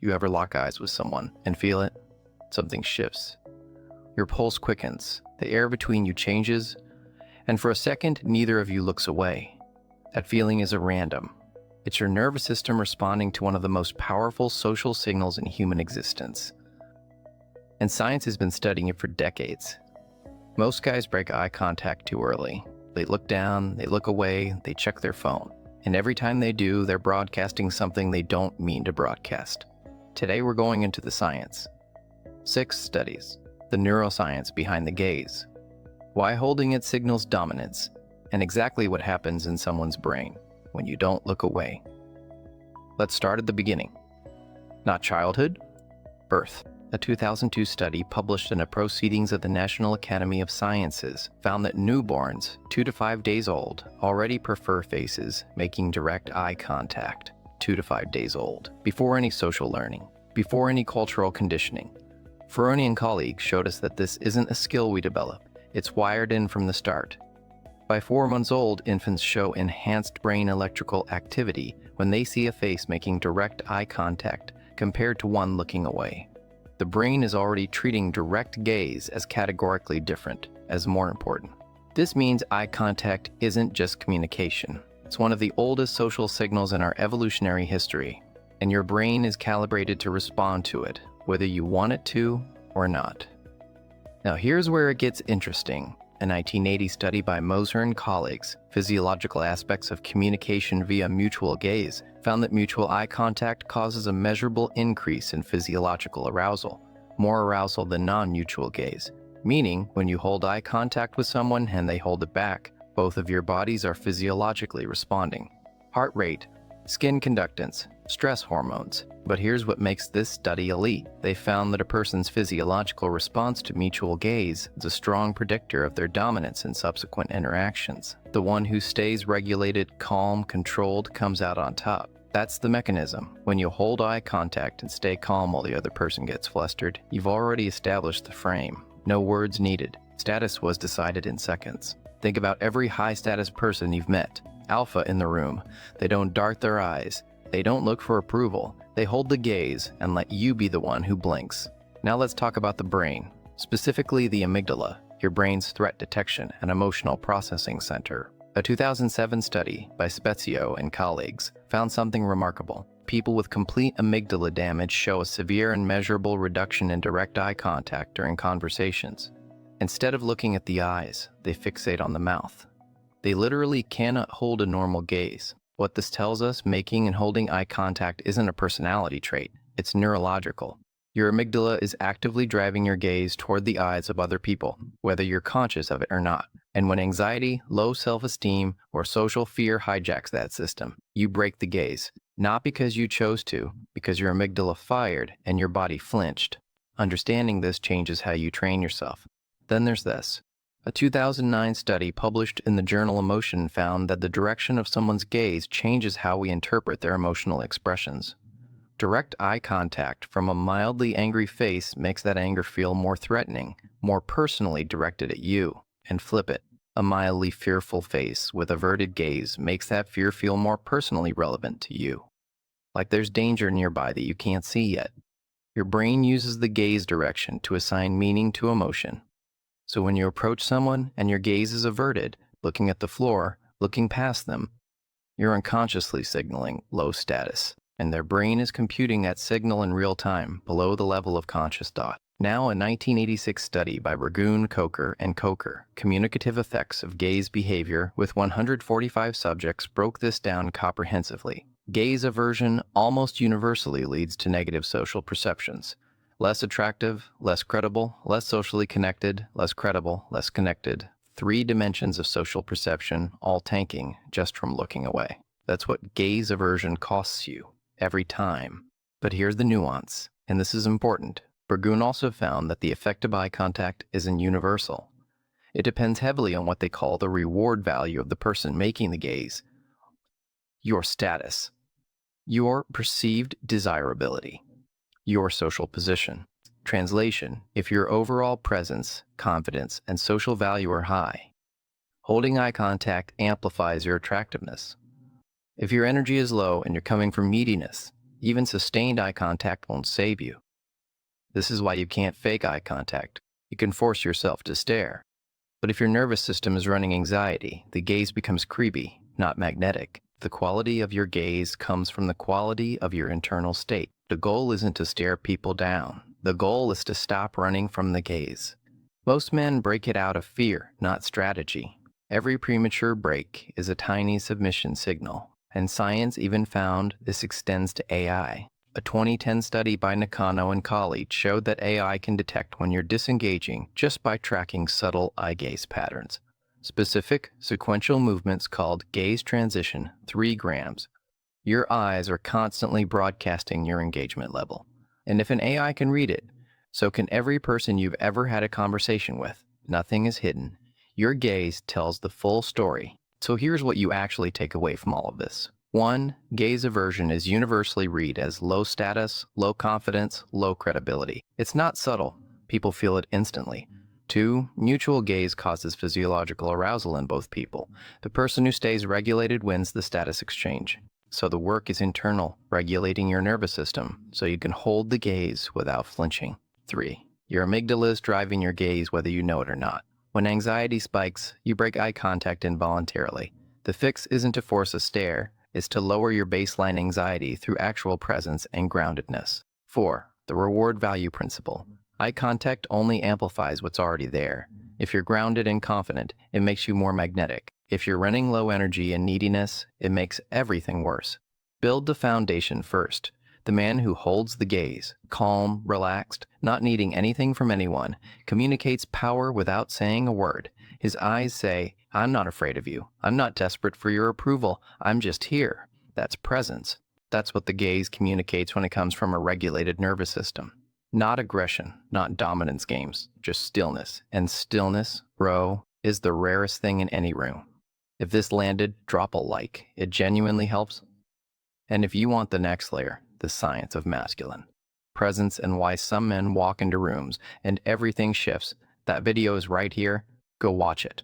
You ever lock eyes with someone and feel it? Something shifts. Your pulse quickens, the air between you changes, and for a second, neither of you looks away. That feeling isn't random. It's your nervous system responding to one of the most powerful social signals in human existence. And science has been studying it for decades. Most guys break eye contact too early. They look down, they look away, they check their phone. And every time they do, they're broadcasting something they don't mean to broadcast. Today we're going into the science. 6 studies. The neuroscience behind the gaze. Why holding it signals dominance, and exactly what happens in someone's brain when you don't look away. Let's start at the beginning. Not childhood, birth. A 2002 study published in the Proceedings of the National Academy of Sciences found that newborns, 2 to 5 days old, already prefer faces making direct eye contact, 2 to 5 days old, before any social learning, before any cultural conditioning. Farroni and colleagues showed us that this isn't a skill we develop, it's wired in from the start. By 4 months old, infants show enhanced brain electrical activity when they see a face making direct eye contact compared to one looking away. The brain is already treating direct gaze as categorically different, as more important. This means eye contact isn't just communication. It's one of the oldest social signals in our evolutionary history, and your brain is calibrated to respond to it, whether you want it to or not. Now here's where it gets interesting. A 1980 study by Mazur and colleagues, Physiological Aspects of Communication via Mutual Gaze, found that mutual eye contact causes a measurable increase in physiological arousal, more arousal than non-mutual gaze, meaning when you hold eye contact with someone and they hold it back, both of your bodies are physiologically responding. Heart rate, skin conductance, stress hormones. But here's what makes this study elite. They found that a person's physiological response to mutual gaze is a strong predictor of their dominance in subsequent interactions. The one who stays regulated, calm, controlled comes out on top. That's the mechanism. When you hold eye contact and stay calm while the other person gets flustered, you've already established the frame. No words needed. Status was decided in seconds. Think about every high-status person you've met. Alpha in the room. They don't dart their eyes. They don't look for approval. They hold the gaze and let you be the one who blinks. Now let's talk about the brain, specifically the amygdala, your brain's threat detection and emotional processing center. A 2007 study by Spezio and colleagues found something remarkable. People with complete amygdala damage show a severe and measurable reduction in direct eye contact during conversations. Instead of looking at the eyes, they fixate on the mouth. They literally cannot hold a normal gaze. What this tells us, making and holding eye contact isn't a personality trait, it's neurological. Your amygdala is actively driving your gaze toward the eyes of other people, whether you're conscious of it or not. And when anxiety, low self-esteem, or social fear hijacks that system, you break the gaze. Not because you chose to, because your amygdala fired and your body flinched. Understanding this changes how you train yourself. Then there's this. A 2009 study published in the journal Emotion found that the direction of someone's gaze changes how we interpret their emotional expressions. Direct eye contact from a mildly angry face makes that anger feel more threatening, more personally directed at you, and flip it. A mildly fearful face with averted gaze makes that fear feel more personally relevant to you. Like there's danger nearby that you can't see yet. Your brain uses the gaze direction to assign meaning to emotion. So when you approach someone and your gaze is averted, looking at the floor, looking past them, you're unconsciously signaling low status, and their brain is computing that signal in real time, below the level of conscious thought. Now, a 1986 study by Burgoon, Coker, and Coker, Communicative Effects of Gaze Behavior with 145 subjects, broke this down comprehensively. Gaze aversion almost universally leads to negative social perceptions. Less attractive, less credible, less socially connected, less credible, less connected. 3 dimensions of social perception, all tanking just from looking away. That's what gaze aversion costs you, every time. But here's the nuance, and this is important. Burgoon also found that the effect of eye contact isn't universal. It depends heavily on what they call the reward value of the person making the gaze. Your status. Your perceived desirability. Your social position. Translation: if your overall presence, confidence, and social value are high, holding eye contact amplifies your attractiveness. If your energy is low and you're coming from neediness, Even sustained eye contact won't save you. This is why you can't fake eye contact. You can force yourself to stare. But if your nervous system is running anxiety, the gaze becomes creepy, not magnetic. The quality of your gaze comes from the quality of your internal state. The goal isn't to stare people down. The goal is to stop running from the gaze. Most men break it out of fear, not strategy. Every premature break is a tiny submission signal, and science even found this extends to AI. A 2010 study by Nakano and colleagues showed that AI can detect when you're disengaging just by tracking subtle eye gaze patterns. Specific, sequential movements called gaze transition, 3 grams. Your eyes are constantly broadcasting your engagement level. And if an AI can read it, so can every person you've ever had a conversation with. Nothing is hidden. Your gaze tells the full story. So here's what you actually take away from all of this. 1. Gaze aversion is universally read as low status, low confidence, low credibility. It's not subtle. People feel it instantly. 2. Mutual gaze causes physiological arousal in both people. The person who stays regulated wins the status exchange. So the work is internal, regulating your nervous system so you can hold the gaze without flinching. 3. Your amygdala is driving your gaze whether you know it or not. When anxiety spikes, you break eye contact involuntarily. The fix isn't to force a stare, it's to lower your baseline anxiety through actual presence and groundedness. 4. The reward value principle. Eye contact only amplifies what's already there. If you're grounded and confident, it makes you more magnetic. If you're running low energy and neediness, it makes everything worse. Build the foundation first. The man who holds the gaze, calm, relaxed, not needing anything from anyone, communicates power without saying a word. His eyes say, "I'm not afraid of you. I'm not desperate for your approval. I'm just here." That's presence. That's what the gaze communicates when it comes from a regulated nervous system. Not aggression, not dominance games, just stillness. And stillness, bro, is the rarest thing in any room. If this landed, drop a like. It genuinely helps. And if you want the next layer, the science of masculine presence and why some men walk into rooms and everything shifts, that video is right here. Go watch it.